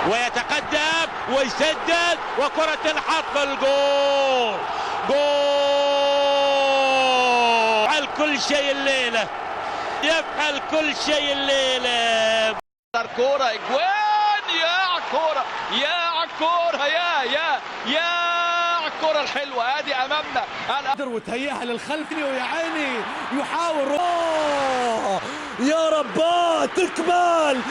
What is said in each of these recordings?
ويتقدم ويسدد وكرة تنحط في الجول. جول. يفعل كل شيء الليلة، يفعل كل شيء الليلة. كورة اجوان، يا عالكورة، يا عالكورة، يا عالكورة الحلوة ادي امامنا. وتهيئها للخلف ويا عيني يحاول. يا رباه، تكمل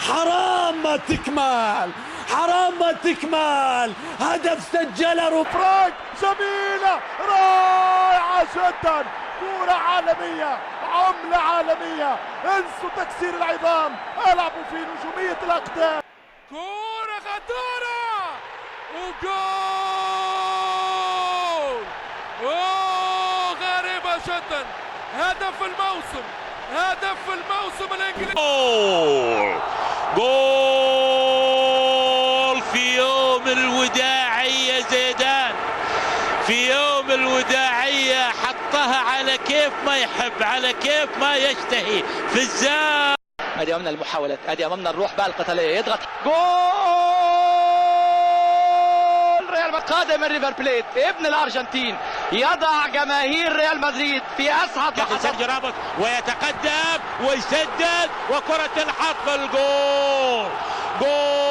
حرام ما تكمل، حرام ما تكمل. هدف سجله فرانك، جميلة رائعة جدا، كورة عالمية، عملة عالمية. انسوا تكسير العظام، العبوا في نجومية الأقدام. كورة خطيرة وجول. اوه غريبة جدا. هدف الموسم، هدف الموسم الانجليزي. جول في يوم الوداعية زيدان، في يوم الوداعية حطها على كيف ما يحب، على كيف ما يشتهي في الزاوية. ادي امامنا المحاولات، ادي امامنا الروح بقى القتالية، يضغط جول. ريال قادم الريفر بليت ابن الارجنتين يضع جماهير ريال مدريد في اسعد لحظات. ويتقدم ويسدد وكرة تنحط في الجول. جول.